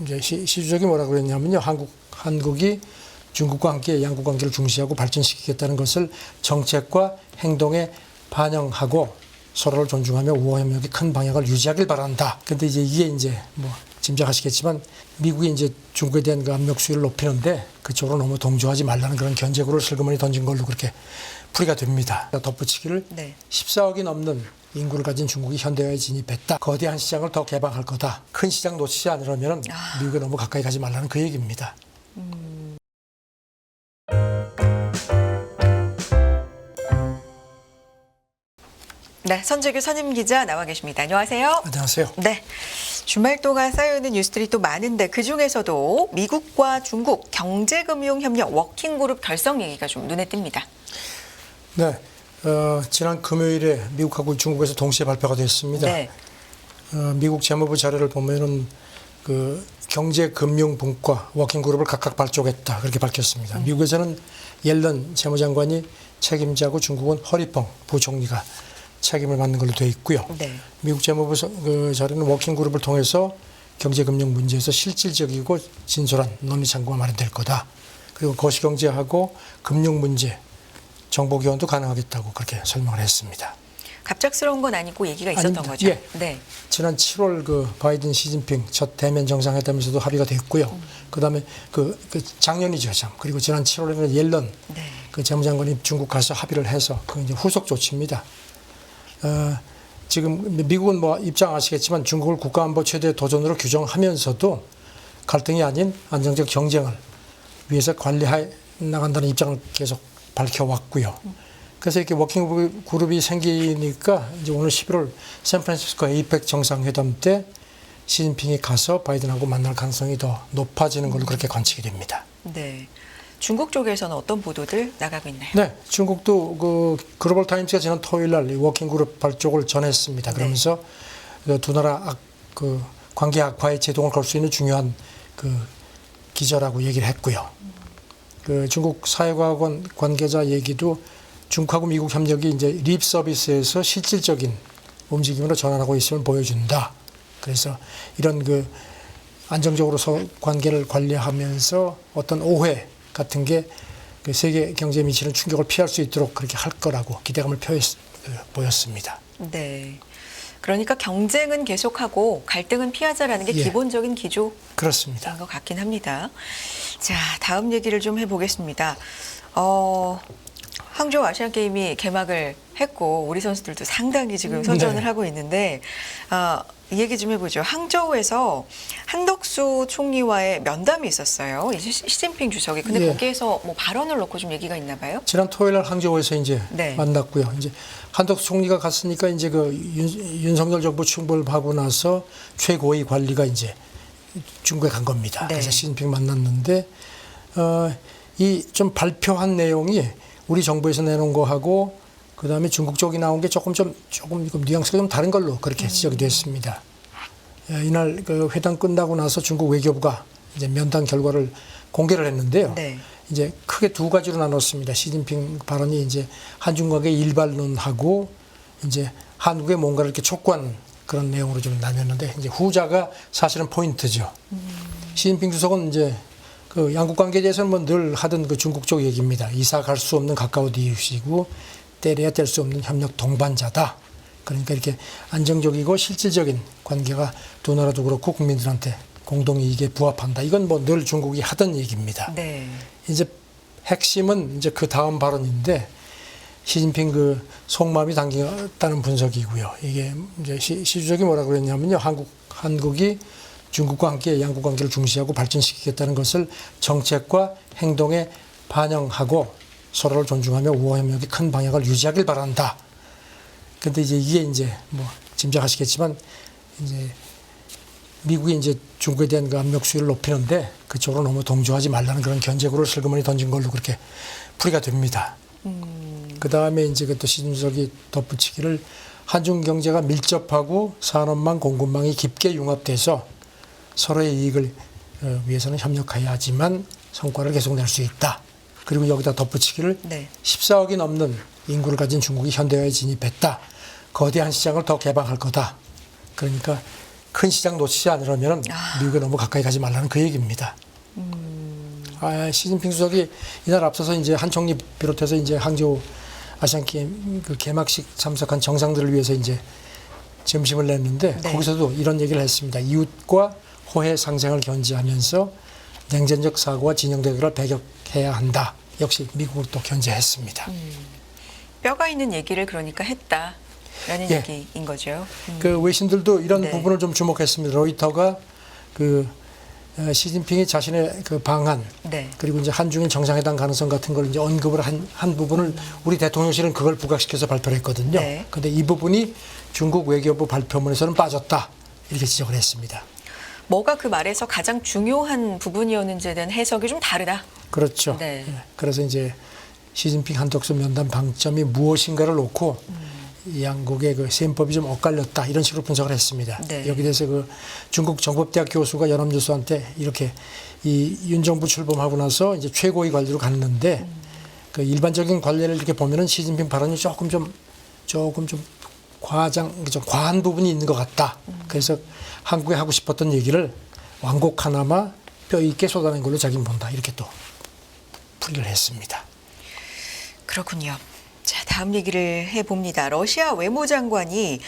이제 시주석이 뭐라고 그랬냐면요. 한국이 중국과 함께 양국 관계를 중시하고 발전시키겠다는 것을 정책과 행동에 반영하고 서로를 존중하며 우호 협력의 큰 방향을 유지하길 바란다. 근데 이게 뭐 짐작하시겠지만 미국이 이제 중국에 대한 그 압력 수위를 높이는데 그쪽으로 너무 동조하지 말라는 그런 견제구를 슬그머니 던진 걸로 그렇게 풀이가 됩니다. 덧붙이기를 14억이 넘는 인구를 가진 중국이 현대화에 진입했다. 거대한 시장을 더 개방할 거다. 큰 시장 놓치지 않으려면 미국에 너무 가까이 가지 말라는 그 얘기입니다. 네, 선재규 선임기자 나와 계십니다. 안녕하세요. 안녕하세요. 네, 주말 동안 쌓여있는 뉴스들이 또 많은데 그중에서도 미국과 중국 경제금융협력 워킹그룹 결성 얘기가 좀 눈에 띈니다. 네, 지난 금요일에 미국하고 중국에서 동시에 발표가 됐습니다. 네. 미국 재무부 자료를 보면은 그 경제금융분과 워킹그룹을 각각 발족했다 그렇게 밝혔습니다. 미국에서는 옐런 재무장관이 책임자고 중국은 허리펑 부총리가 책임을 맡는 걸로 되어 있고요. 네. 미국 재무부 그 자료는 워킹그룹을 통해서 경제금융 문제에서 실질적이고 진솔한 논의 창구가 마련될 거다. 그리고 거시경제하고 금융 문제 정보 교환도 가능하겠다고 그렇게 설명을 했습니다. 갑작스러운 건 아니고 얘기가 있었던 아닙니다. 거죠? 예. 네. 지난 7월 그 바이든 시진핑 첫 대면 정상회담에서도 합의가 됐고요. 그다음에 그 작년이죠, 참. 그리고 지난 7월에는 옐런 그 재무장관이 중국 가서 합의를 해서 그 이제 후속 조치입니다. 지금 미국은 뭐 입장 아시겠지만 중국을 국가안보 최대 도전으로 규정하면서도 갈등이 아닌 안정적 경쟁을 위해서 관리해 나간다는 입장을 계속 밝혀왔고요. 그래서 이렇게 워킹 그룹이 생기니까 이제 오늘 11월 샌프란시스코 에이펙 정상회담 때 시진핑이 가서 바이든하고 만날 가능성이 더 높아지는 걸로 그렇게 관측이 됩니다. 네. 중국 쪽에서는 어떤 보도들 나가고 있나요? 네, 중국도 그 글로벌 타임스가 지난 토요일 날 워킹 그룹 발족을 전했습니다. 그러면서 두 나라 그 관계 악화에 제동을 걸 수 있는 중요한 그 기저라고 얘기를 했고요. 그 중국 사회과학원 관계자 얘기도 중국하고 미국 협력이 이제 립 서비스에서 실질적인 움직임으로 전환하고 있음을 보여준다. 그래서 이런 그 안정적으로 관계를 관리하면서 어떤 오해 같은 게 그 세계 경제에 미치는 충격을 피할 수 있도록 그렇게 할 거라고 기대감을 보였습니다. 네. 그러니까 경쟁은 계속하고 갈등은 피하자라는 게 기본적인 기조인 그렇습니다. 것 같긴 합니다. 자, 다음 얘기를 좀 해보겠습니다. 항저우 아시안 게임이 개막을 했고 우리 선수들도 상당히 지금 선전을 하고 있는데 이 얘기 좀 해보죠. 항저우에서 한덕수 총리와의 면담이 있었어요. 이제 시진핑 주석이. 근데 거기에서 뭐 발언을 놓고 좀 얘기가 있나 봐요. 지난 토요일 날 항저우에서 이제 만났고요. 이제 한덕수 총리가 갔으니까 이제 그 윤석열 정부 출범하고 나서 최고위 관리가 이제 중국에 간 겁니다. 그래서 시진핑 만났는데 이 좀 발표한 내용이 우리 정부에서 내놓은 거하고 그다음에 중국 쪽이 나온 게 조금 뉘앙스가 좀 다른 걸로 그렇게 지적이 됐습니다. 이날 그 회담 끝나고 나서 중국 외교부가 이제 면담 결과를 공개를 했는데요. 이제 크게 두 가지로 나눴습니다. 시진핑 발언이 이제 한중 관계 일반론하고 이제 한국에 뭔가를 이렇게 촉구하는 그런 내용으로 좀 나뉘었는데 이제 후자가 사실은 포인트죠. 시진핑 주석은 이제 그 양국 관계에 대해서는 뭐 늘 하던 그 중국 쪽 얘기입니다. 이사 갈 수 없는 가까운 이웃이고 때려야 뗄 수 없는 협력 동반자다. 그러니까 이렇게 안정적이고 실질적인 관계가 두 나라도 그렇고 국민들한테 공동이익에 부합한다. 이건 뭐 늘 중국이 하던 얘기입니다. 이제 핵심은 이제 그 다음 발언인데 시진핑 그 속마음이 담겼다는 분석이고요. 이게 이제 시 주석이 뭐라고 그랬냐면요. 한국이 중국과 함께 양국 관계를 중시하고 발전시키겠다는 것을 정책과 행동에 반영하고 서로를 존중하며 우호 협력의 큰 방향을 유지하길 바란다. 근데 이게 이제 뭐 짐작하시겠지만 이제 미국이 이제 중국에 대한 그 압력 수위를 높이는데 그쪽으로 너무 동조하지 말라는 그런 견제구를 슬그머니 던진 걸로 그렇게 풀이가 됩니다. 그 다음에 이제 또 시준석이 덧붙이기를 한중 경제가 밀접하고 산업망, 공급망이 깊게 융합돼서 서로의 이익을 위해서는 협력해야지만 성과를 계속 낼 수 있다. 그리고 여기다 덧붙이기를 14억이 넘는 인구를 가진 중국이 현대화에 진입했다. 거대한 시장을 더 개방할 거다. 그러니까 큰 시장 놓치지 않으려면 미국에 너무 가까이 가지 말라는 그 얘기입니다. 시진핑 수석이 이날 앞서서 이제 한 총리 비롯해서 이제 항저우 아시안 게임 그 개막식 참석한 정상들을 위해서 이제 점심을 냈는데 네. 거기서도 이런 얘기를 했습니다. 이웃과 호혜 상생을 견지하면서 냉전적 사고와 진영 대결을 배격해야 한다. 역시 미국을 또 견제했습니다. 뼈가 있는 얘기를 그러니까 했다라는 예. 얘기인 거죠. 그 외신들도 이런 네. 부분을 좀 주목했습니다. 로이터가 그 시진핑이 자신의 그 방한 네. 그리고 이제 한중일 정상회담 가능성 같은 걸 이제 언급을 한 부분을 우리 대통령실은 그걸 부각시켜서 발표를 했거든요. 네. 그런데 이 부분이 중국 외교부 발표문에서는 빠졌다 이렇게 지적을 했습니다. 뭐가 그 말에서 가장 중요한 부분이었는지에 대한 해석이 좀 다르다. 그렇죠. 네. 예. 그래서 이제 시진핑 한덕수 면담 방점이 무엇인가를 놓고 이 양국의 그 셈법이 좀 엇갈렸다 이런 식으로 분석을 했습니다. 네. 여기 대해서 그 중국 정법대학 교수가 연합뉴스한테 이렇게 이 윤 정부 출범하고 나서 이제 최고위 관리로 갔는데 그 일반적인 관례를 이렇게 보면은 시진핑 발언이 조금 좀 과한 부분이 있는 것 같다. 그래서 한국에 하고 싶었던 얘기를 완곡 하나마 뼈 있게 쏟아낸 걸로 자기는 본다. 이렇게 또 풀이를 했습니다. 그렇군요. 자, 다음 얘기를 해봅니다. 러시아 외무장관이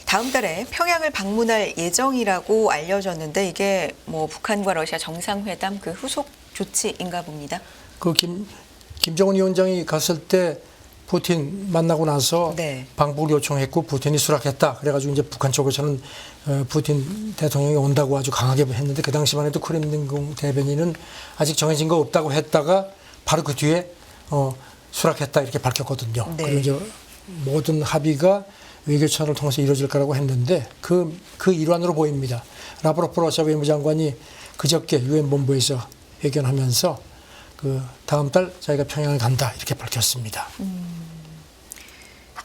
다음 달에 평양을 방문할 예정이라고 알려졌는데 이게 뭐 북한과 러시아 정상회담 그 후속 조치인가 봅니다. 그 김정은 위원장이 갔을 때 푸틴 만나고 나서 네. 방북을 요청했고 푸틴이 수락했다. 그래가지고 이제 북한 쪽에서는 푸틴 대통령이 온다고 아주 강하게 했는데 그 당시만 해도 크렘린궁 대변인은 아직 정해진 거 없다고 했다가 바로 그 뒤에 수락했다 이렇게 밝혔거든요. 네. 그리고 이제 모든 합의가 외교차원을 통해서 이루어질 거라고 했는데 그 일환으로 보입니다. 라브로프 러시아 외무장관이 그저께 유엔 본부에서 회견하면서 그 다음 달 자기가 평양을 간다 이렇게 밝혔습니다.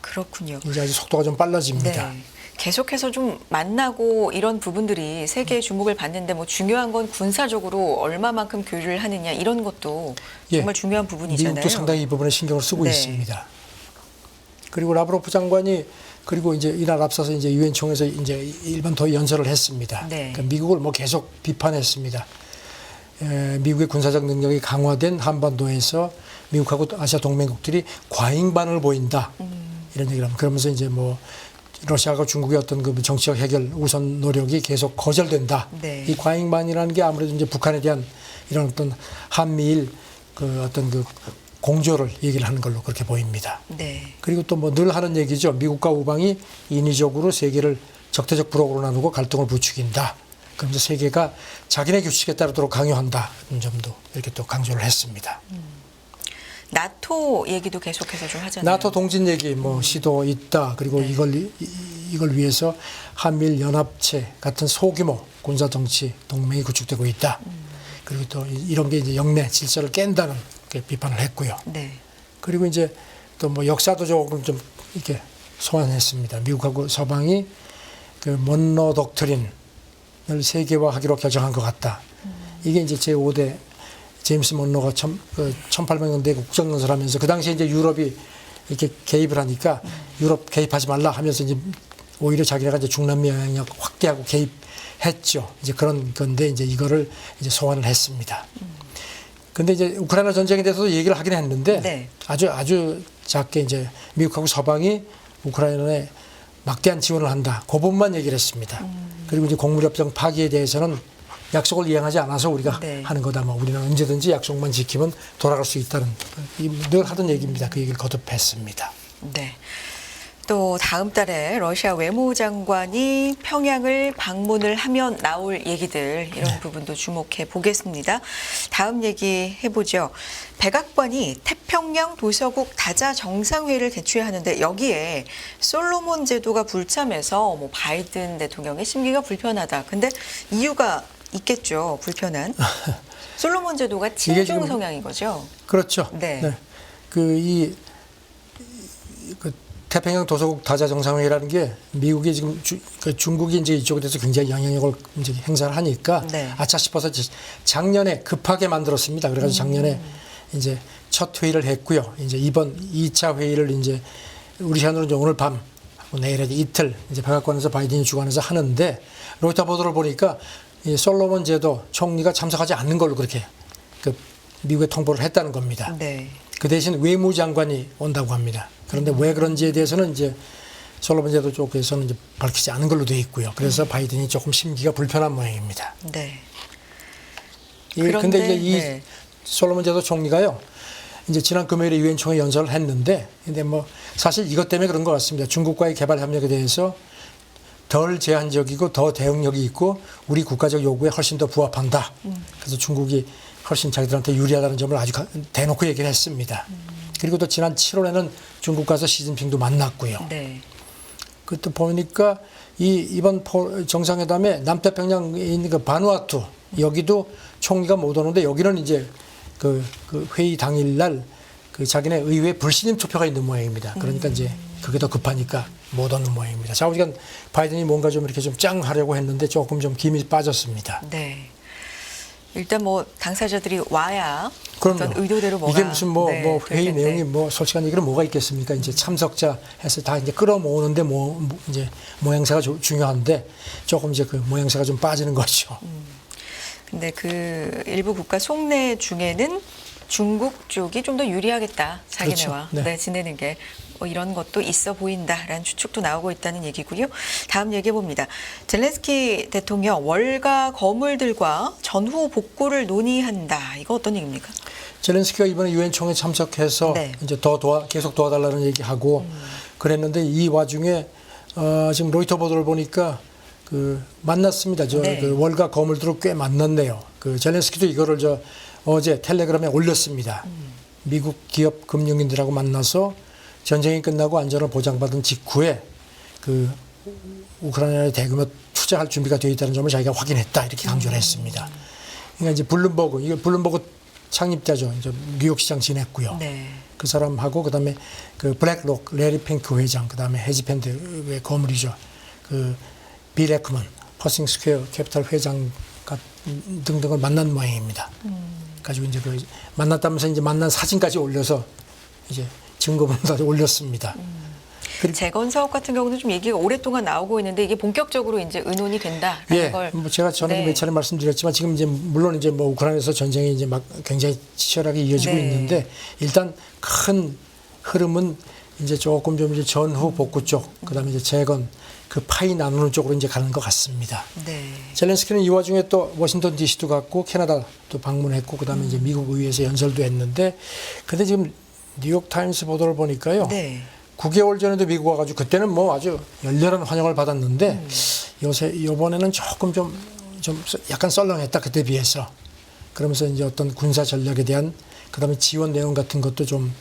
그렇군요. 이제 아주 속도가 좀 빨라집니다. 네. 계속해서 좀 만나고 이런 부분들이 세계의 주목을 받는데 뭐 중요한 건 군사적으로 얼마만큼 교류를 하느냐 이런 것도 정말 중요한 부분이잖아요. 미국도 상당히 이 부분에 신경을 쓰고 네. 있습니다. 그리고 라브로프 장관이 그리고 이제 이날 앞서서 이제 유엔 총회에서 이제 일본 더 연설을 했습니다. 네. 그러니까 미국을 뭐 계속 비판했습니다. 미국의 군사적 능력이 강화된 한반도에서 미국하고 아시아 동맹국들이 과잉 반응을 보인다 이런 얘기를 합니다. 그러면서 이제 뭐 러시아가 중국의 어떤 그 정치적 해결 우선 노력이 계속 거절된다. 네. 이 과잉 반이라는 게 아무래도 이제 북한에 대한 이런 어떤 한미일 그 어떤 그 공조를 얘기를 하는 걸로 그렇게 보입니다. 네. 그리고 또 뭐 늘 하는 얘기죠. 미국과 우방이 인위적으로 세계를 적대적 블록으로 나누고 갈등을 부추긴다. 그러면서 세계가 자기네 규칙에 따르도록 강요한다. 는 점도 이렇게 또 강조를 했습니다. 나토 얘기도 계속해서 좀 하잖아요. 나토 동진 얘기 뭐 시도 있다. 그리고 네. 이걸 위해서 한미일 연합체 같은 소규모 군사 정치 동맹이 구축되고 있다. 그리고 또 이런 게 이제 영내 질서를 깬다는 비판을 했고요. 네. 그리고 이제 또 뭐 역사도 조금 좀 이렇게 소환했습니다. 미국하고 서방이 그 먼로 독트린을 세계화하기로 결정한 것 같다. 이게 이제 제5대 제임스 먼로가 1800년대 국정연설 하면서 그 당시에 이제 유럽이 이렇게 개입을 하니까 유럽 개입하지 말라 하면서 이제 오히려 자기네가 이제 중남미 영향력 확대하고 개입했죠. 이제 그런 건데 이제 이거를 이제 소환을 했습니다. 근데 이제 우크라이나 전쟁에 대해서도 얘기를 하긴 했는데 네. 아주 작게 이제 미국하고 서방이 우크라이나에 막대한 지원을 한다. 그 부분만 얘기를 했습니다. 그리고 이제 곡물협정 파기에 대해서는 약속을 이행하지 않아서 우리가 네. 하는 거다. 뭐 우리는 언제든지 약속만 지키면 돌아갈 수 있다는 늘 하던 얘기입니다. 그 얘기를 거듭했습니다. 네. 또 다음 달에 러시아 외무장관이 평양을 방문을 하면 나올 얘기들 이런 네. 부분도 주목해 보겠습니다. 다음 얘기 해보죠. 백악관이 태평양 도서국 다자 정상회의를 개최하는데 여기에 솔로몬 제도가 불참해서 뭐 바이든 대통령의 심기가 불편하다. 근데 이유가 있겠죠. 불편한. 솔로몬 제도가 친중 성향인 거죠. 그렇죠. 네. 그 태평양 도서국 다자 정상회의라는 게 미국이 지금 중국이 이제 이쪽에 대해서 굉장히 영향력을 이제 행사를 하니까 네. 아차 싶어서 작년에 급하게 만들었습니다. 그래가지고 작년에 이제 첫 회의를 했고요. 이제 이번 2차 회의를 이제 우리 시간으로 이제 오늘 밤 내일에 이틀 이제 백악관에서 바이든이 주관해서 하는데 로이터 보도를 보니까 이 솔로몬 제도 총리가 참석하지 않는 걸로 그렇게 그 미국에 통보를 했다는 겁니다. 네. 그 대신 외무장관이 온다고 합니다. 그런데 왜 그런지에 대해서는 이제 솔로몬 제도 쪽에서는 이제 밝히지 않은 걸로 되어 있고요. 그래서 바이든이 조금 심기가 불편한 모양입니다. 네. 그런데 이제 이 네. 솔로몬 제도 총리가요. 이제 지난 금요일에 유엔 총회 연설을 했는데, 근데 뭐 사실 이것 때문에 그런 것 같습니다. 중국과의 개발 협력에 대해서 덜 제한적이고 더 대응력이 있고 우리 국가적 요구에 훨씬 더 부합한다. 그래서 중국이 훨씬 자기들한테 유리하다는 점을 아주 대놓고 얘기를 했습니다. 그리고 또 지난 7월에는 중국 가서 시진핑도 만났고요. 네. 그것도 보니까 이번 정상회담에 남태평양에 있는 그 바누아투 여기도 총리가 못 오는데 여기는 이제 그 회의 당일날 그 자기네 의회 불신임 투표가 있는 모양입니다. 그러니까 이제 그게 더 급하니까 못 오는 모양입니다. 자, 우리가 바이든이 뭔가 좀 이렇게 좀 짱 하려고 했는데 조금 좀 김이 빠졌습니다. 네. 일단 뭐 당사자들이 와야 그럼요. 어떤 의도대로 뭐가 이게 무슨 뭐 회의 될 텐데. 내용이 뭐 솔직한 얘기로 뭐가 있겠습니까? 이제 참석자 해서 다 이제 끌어모으는데 이제 모양새가 중요한데 조금 이제 그 모양새가 좀 빠지는 거죠. 근데 그 일부 국가 속내 중에는 중국 쪽이 좀 더 유리하겠다. 자기네와 그렇죠. 네. 지내는 게 이런 것도 있어 보인다라는 추측도 나오고 있다는 얘기고요. 다음 얘기해 봅니다. 젤렌스키 대통령 월가 거물들과 전후 복구를 논의한다. 이거 어떤 얘기입니까? 젤렌스키가 이번에 유엔 총회 참석해서 네. 이제 계속 도와달라는 얘기하고 그랬는데 이 와중에 지금 로이터 보도를 보니까 그 만났습니다. 네. 그 월가 거물들을 꽤 만났네요. 그 젤렌스키도 이거를 어제 텔레그램에 올렸습니다. 미국 기업 금융인들하고 만나서 전쟁이 끝나고 안전을 보장받은 직후에 그 우크라이나에 대규모 투자할 준비가 되어 있다는 점을 자기가 확인했다 이렇게 강조를 했습니다. 그러니까 이제 블룸버그 창립자죠. 이제 뉴욕 시장 지냈고요. 네. 그 사람하고 그다음에 그 블랙록 레리 핑크 회장 그다음에 헤지펀드의 거물이죠. 그 빌 에크먼 퍼싱 스퀘어 캐피탈 회장 등등을 만난 모양입니다. 가지고 이제 그 만났다면서 이제 만난 사진까지 올려서 이제 증거본까지 올렸습니다. 재건 사업 같은 경우는 좀 얘기가 오랫동안 나오고 있는데 이게 본격적으로 이제 의논이 된다라는 예, 걸. 뭐 제가 전에도 네. 몇 차례 말씀드렸지만 지금 이제 물론 이제 뭐 우크라이나에서 전쟁이 이제 막 굉장히 치열하게 이어지고 네. 있는데 일단 큰 흐름은 이제 조금 좀 이제 전후 복구 쪽, 그다음에 이제 재건 그 파이 나누는 쪽으로 이제 가는 것 같습니다. 네. 젤렌스키는 이 와중에 또 워싱턴 D.C.도 갔고 캐나다 또 방문했고 그다음에 이제 미국 의회에서 연설도 했는데 근데 지금 뉴욕 타임스 보도를 보니까요. 네. 9개월 전에도 미국 와가지고 그때는 뭐 아주 열렬한 환영을 받았는데 이번에는 조금 좀 약간 썰렁했다 그때 비해서. 그러면서 이제 어떤 군사 전략에 대한 그다음에 지원 내용 같은 것도 좀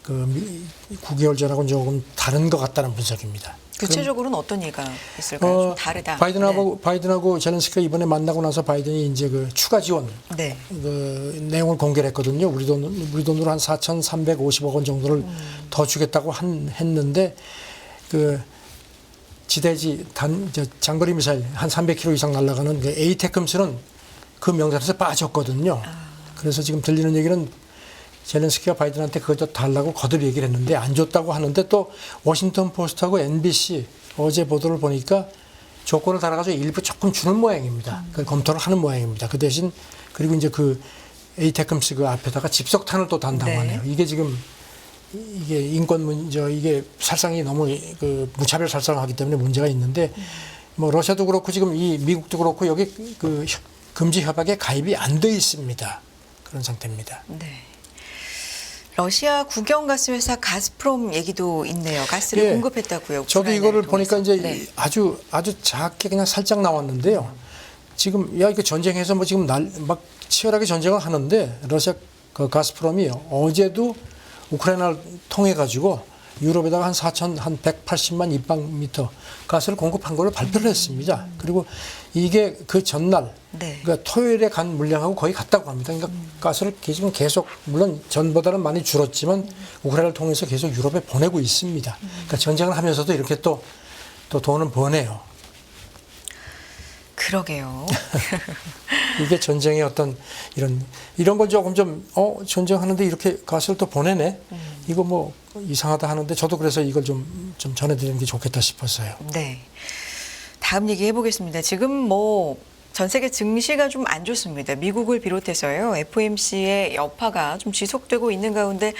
그 9개월 전하고는 조금 다른 것 같다는 분석입니다. 구체적으로는 어떤 얘기가 있을까요? 좀 다르다. 바이든하고 젤렌스키가 이번에 만나고 나서 바이든이 이제 그 추가 지원 네. 그 내용을 공개를 했거든요. 우리 돈으로 한 4,350억 원 정도를 더 주겠다고 했는데 그 지대지 장거리 미사일 한 300km 이상 날아가는 그 에이테크스는 그 명단에서 빠졌거든요. 그래서 지금 들리는 얘기는 젤렌스키가 바이든한테 그거 달라고 거듭 얘기를 했는데 안 줬다고 하는데 또 워싱턴 포스트하고 NBC 어제 보도를 보니까 조건을 달아가지고 일부 조금 주는 모양입니다. 그걸 검토를 하는 모양입니다. 그 대신 그리고 이제 그 에이테크스 그 앞에다가 집석탄을 또 단다고 네. 하네요. 이게 지금 이게 인권 문제 이게 살상이 너무 그 무차별 살상하기 때문에 문제가 있는데 뭐 러시아도 그렇고 지금 이 미국도 그렇고 여기 그 금지 협약에 가입이 안 돼 있습니다. 그런 상태입니다. 네. 러시아 국영가스 회사 가스프롬 얘기도 있네요. 가스를 예. 공급했다고요. 저도 이거를 보니까 이제 네. 아주 작게 그냥 살짝 나왔는데요. 지금 이거 전쟁해서 뭐 지금 막 치열하게 전쟁을 하는데 러시아 그 가스프롬이 어제도 우크라이나를 통해 가지고 유럽에다가 한 180만 입방미터 가스를 공급한 걸로 발표를 했습니다. 그리고 이게 그 전날, 네. 그러니까 토요일에 간 물량하고 거의 같다고 합니다. 그러니까 가스를 지금 계속 물론 전보다는 많이 줄었지만 우크라이나를 통해서 계속 유럽에 보내고 있습니다. 그러니까 전쟁을 하면서도 이렇게 또 돈은 버네요. 그러게요. 이게 전쟁의 어떤 이런 걸 조금 좀 전쟁하는데 이렇게 가스를 또 보내네. 이거 뭐 이상하다 하는데 저도 그래서 이걸 좀 전해드리는 게 좋겠다 싶었어요. 네. 다음 얘기 해보겠습니다. 지금 뭐 전 세계 증시가 좀 안 좋습니다. 미국을 비롯해서요. FOMC의 여파가 좀 지속되고 있는 가운데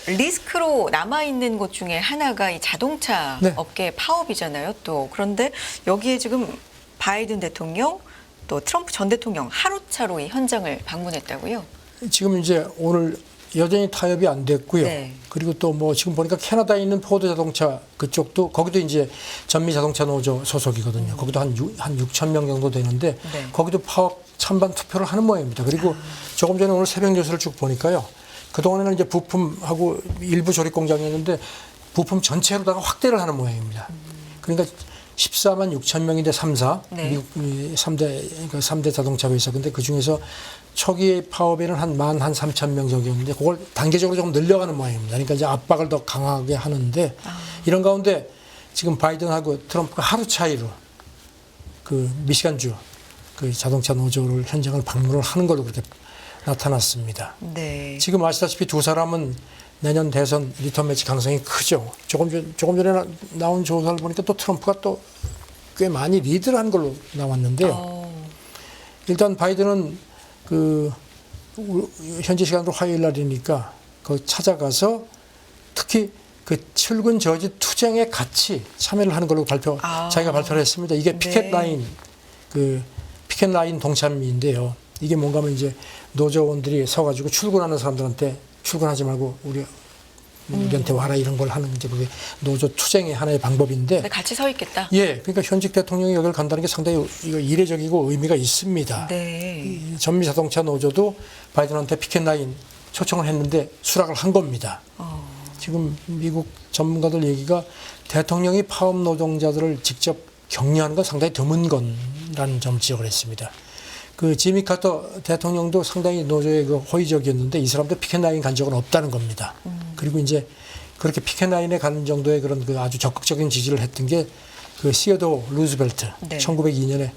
리스크로 남아있는 것 중에 하나가 이 자동차 네. 업계 파업이잖아요. 또 그런데 여기에 지금 바이든 대통령 또 트럼프 전 대통령 하루차로 이 현장을 방문했다고요? 지금 이제 오늘 여전히 타협이 안 됐고요. 네. 그리고 또 뭐 지금 보니까 캐나다에 있는 포드 자동차 그쪽도 거기도 이제 전미 자동차 노조 소속이거든요. 거기도 한 6천 명 정도 되는데 네. 거기도 파업 찬반 투표를 하는 모양입니다. 그리고 조금 전에 오늘 새벽 뉴스를 쭉 보니까요. 그동안에는 이제 부품하고 일부 조립 공장이었는데 부품 전체로다가 확대를 하는 모양입니다. 그러니까 14만 6천 명인데 3사 네. 미국 3대 자동차 회사. 근데 그 중에서 초기 파업에는 한 13,000명 정도였는데 그걸 단계적으로 조금 늘려가는 모양입니다. 그러니까 이제 압박을 더 강하게 하는데 이런 가운데 지금 바이든하고 트럼프가 하루 차이로 그 미시간주 그 자동차 노조를 현장을 방문을 하는 걸로 그렇게 나타났습니다. 네. 지금 아시다시피 두 사람은 내년 대선 리턴 매치 가능성이 크죠. 조금 전에 나온 조사를 보니까 또 트럼프가 또 꽤 많이 리드를 한 걸로 나왔는데요. 일단 바이든은 그 현지 시간으로 화요일 날이니까 그 찾아가서 특히 그 출근 저지 투쟁에 같이 참여를 하는 걸로 자기가 발표를 했습니다. 이게 피켓 라인 피켓 라인 동참인데요. 이게 뭔가 하면 이제 노조원들이 서가지고 출근하는 사람들한테 출근하지 말고 우리한테 와라 이런 걸 하는 이제 그게 노조 투쟁의 하나의 방법인데. 같이 서 있겠다. 예, 그러니까 현직 대통령이 여기를 간다는 게 상당히 이거 이례적이고 의미가 있습니다. 네. 이 전미 자동차 노조도 바이든한테 피켓 라인 초청을 했는데 수락을 한 겁니다. 지금 미국 전문가들 얘기가 대통령이 파업 노동자들을 직접 격려하는 건 상당히 드문 건라는 점 지적을 했습니다. 그 지미 카터 대통령도 상당히 노조에 그 호의적이었는데 이 사람도 피켓 라인 간 적은 없다는 겁니다. 그리고 이제 그렇게 피켓 라인에 가는 정도의 그런 그 아주 적극적인 지지를 했던 게 그 시어도 루즈벨트 네. 1902년에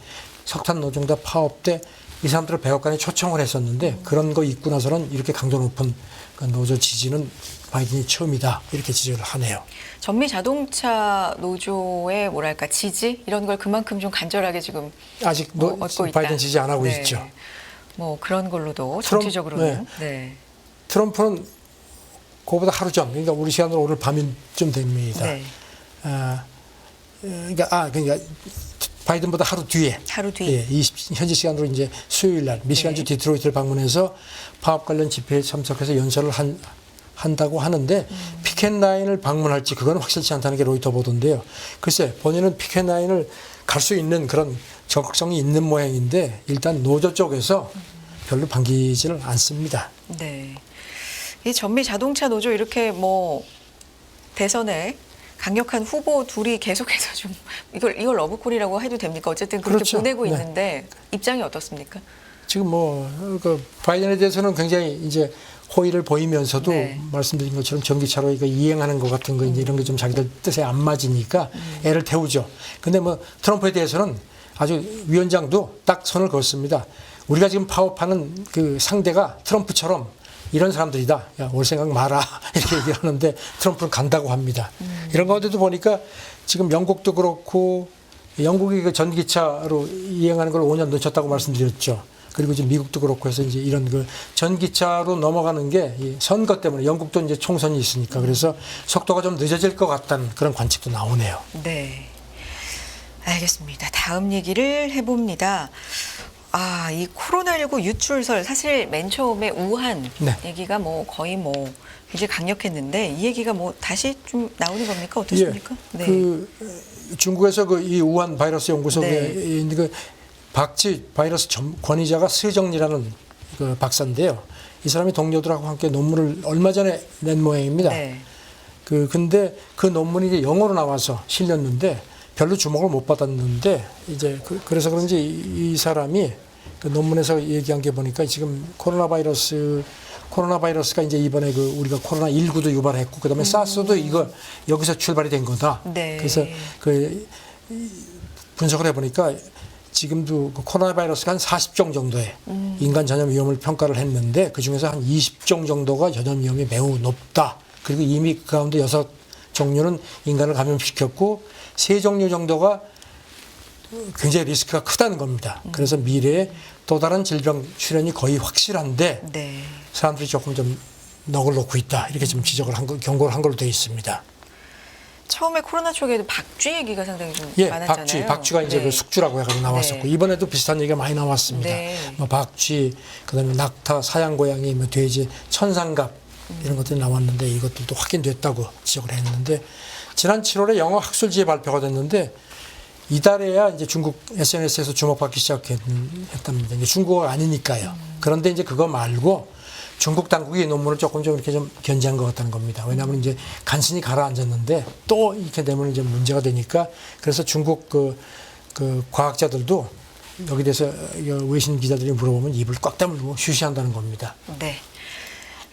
석탄 노동자 파업 때 이 사람들을 백악관에 초청을 했었는데 그런 거 있고 나서는 이렇게 강도 높은 그 노조 지지는 바이든이 처음이다 이렇게 지적을 하네요. 전미 자동차 노조의 뭐랄까 지지 이런 걸 그만큼 좀 간절하게 지금 아직 얻고 있다. 바이든 지지 안 하고 네. 있죠. 뭐 그런 걸로도 정치적으로는 네. 트럼프는 그거보다 하루 전, 그러니까 우리 시간으로 오늘 밤쯤 됩니다. 네. 그러니까 바이든보다 하루 뒤에. 예, 현지 시간으로 이제 수요일 날 미시간주 디트로이트를 방문해서 파업 관련 집회에 참석해서 연설을 한다고 하는데 피켓 라인을 방문할지 그건 확실치 않다는 게 로이터 보도인데요. 글쎄 본인은 피켓 라인을 갈 수 있는 그런 적극성이 있는 모양인데 일단 노조 쪽에서 별로 반기지를 않습니다. 네. 이 전미 자동차 노조 이렇게 뭐 대선에 강력한 후보 둘이 계속해서 좀 이걸 러브콜이라고 해도 됩니까? 어쨌든 그렇게 그렇죠. 보내고 네. 있는데 입장이 어떻습니까? 지금 그 바이든에 대해서는 굉장히 이제 호의를 보이면서도 네. 말씀드린 것처럼 전기차로 이거 이행하는 것 같은 거 이제 이런 게 좀 자기들 뜻에 안 맞으니까 애를 태우죠. 근데 뭐 트럼프에 대해서는 아주 위원장도 딱 선을 그었습니다. 우리가 지금 파업하는 그 상대가 트럼프처럼 이런 사람들이다. 야, 올 생각 마라. 이렇게 얘기를 하는데 트럼프는 간다고 합니다. 이런 가운데도 보니까 지금 영국도 그렇고 영국이 그 전기차로 이행하는 걸 5년 늦췄다고 말씀드렸죠. 그리고 지금 미국도 그렇고 해서 이제 이런 그 전기차로 넘어가는 게 이 선거 때문에 영국도 이제 총선이 있으니까 그래서 속도가 좀 늦어질 것 같다는 그런 관측도 나오네요. 네. 알겠습니다. 다음 얘기를 해봅니다. 이 코로나19 유출설 사실 맨 처음에 우한 얘기가 뭐 거의 뭐 굉장히 강력했는데 이 얘기가 뭐 다시 좀 나오는 겁니까? 어떻습니까? 예, 그 중국에서 그 이 우한 바이러스 연구소에 있는 그 박지 바이러스 권위자가 스정리라는 그 박사인데요. 이 사람이 동료들하고 함께 논문을 얼마 전에 낸 모양입니다. 근데 그 논문이 이제 영어로 나와서 실렸는데 별로 주목을 못 받았는데 이제 그래서 그런지 이 사람이 그 논문에서 얘기한 게 보니까 지금 코로나 바이러스가 이제 이번에 그 우리가 코로나 19도 유발했고 그다음에 사스도 이거 여기서 출발이 된 거다. 그래서 그 분석을 해보니까 지금도 그 코로나 바이러스가 한 40종 정도의 인간 전염 위험을 평가를 했는데 그중에서 한 20종 정도가 전염 위험이 매우 높다. 그리고 이미 그 가운데 6종류는 인간을 감염시켰고 3종류 정도가 굉장히 리스크가 크다는 겁니다. 그래서 미래에 또 다른 질병 출현이 거의 확실한데 네. 사람들이 조금 좀 넋을 놓고 있다. 이렇게 좀 지적을 한 거, 경고를 한 걸로 되어 있습니다. 처음에 코로나 초기에도 박쥐 얘기가 상당히 좀 예, 많았잖아요. 박쥐가 이제 네. 그 숙주라고 해가지고 나왔었고 네. 이번에도 비슷한 얘기가 많이 나왔습니다. 네. 뭐 박쥐, 그다음에 낙타, 사양고양이, 뭐 돼지, 천상갑 이런 것들이 나왔는데 이것들도 확인됐다고 지적을 했는데 지난 7월에 영어 학술지에 발표가 됐는데 이달에야 이제 중국 SNS에서 주목받기 시작했답니다. 이제 중국어가 아니니까요. 그런데 이제 그거 말고 중국 당국이 이 논문을 조금 이렇게 좀 견제한 것 같다는 겁니다. 왜냐하면 이제 간신히 가라앉았는데 또 이렇게 되면 이제 문제가 되니까 그래서 중국 그 과학자들도 여기 대해서 외신 기자들이 물어보면 입을 꽉 다물고 휴시한다는 겁니다. 네.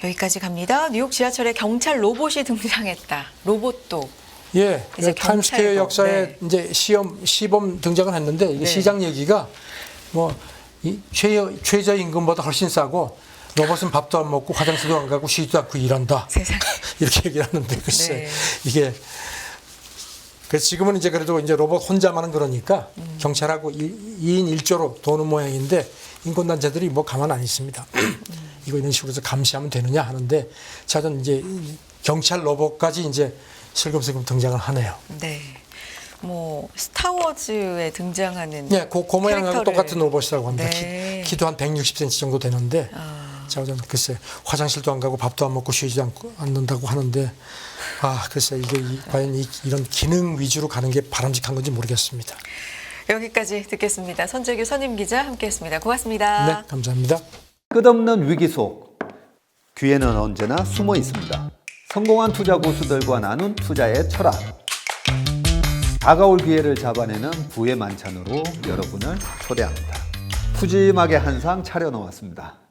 여기까지 갑니다. 뉴욕 지하철에 경찰 로봇이 등장했다. 로봇도 예, 이제 타임스퀘어 경찰도, 역사에 네. 이제 시범 등장을 했는데 이게 네. 시장 얘기가 뭐 최저 임금보다 훨씬 싸고 로봇은 밥도 안 먹고 화장실도 안 가고 쉬지도 않고 일한다. 세상에. 이렇게 얘기를 하는데 글쎄 네. 이게 그래서 지금은 이제 그래도 이제 로봇 혼자만은 그러니까 경찰하고 2인 1조로 도는 모양인데 인권단체들이 뭐 가만 안 있습니다. 이거 이런 식으로 해서 감시하면 되느냐 하는데 자전 이제 경찰 로봇까지 이제 슬금슬금 등장을 하네요. 네. 뭐 스타워즈에 등장하는 네, 그 모양하고 캐릭터를- 똑같은 로봇이라고 합니다. 네. 키도 한 160cm 정도 되는데 자전 글쎄 화장실도 안 가고 밥도 안 먹고 쉬지 않는다고 하는데 글쎄 이게 과연 이런 기능 위주로 가는 게 바람직한 건지 모르겠습니다. 여기까지 듣겠습니다. 손재규 선임 기자 함께했습니다. 고맙습니다. 네, 감사합니다. 끝없는 위기 속 기회는 언제나 숨어 있습니다. 성공한 투자 고수들과 나눈 투자의 철학. 다가올 기회를 잡아내는 부의 만찬으로 여러분을 초대합니다. 푸짐하게 한 상 차려놓았습니다.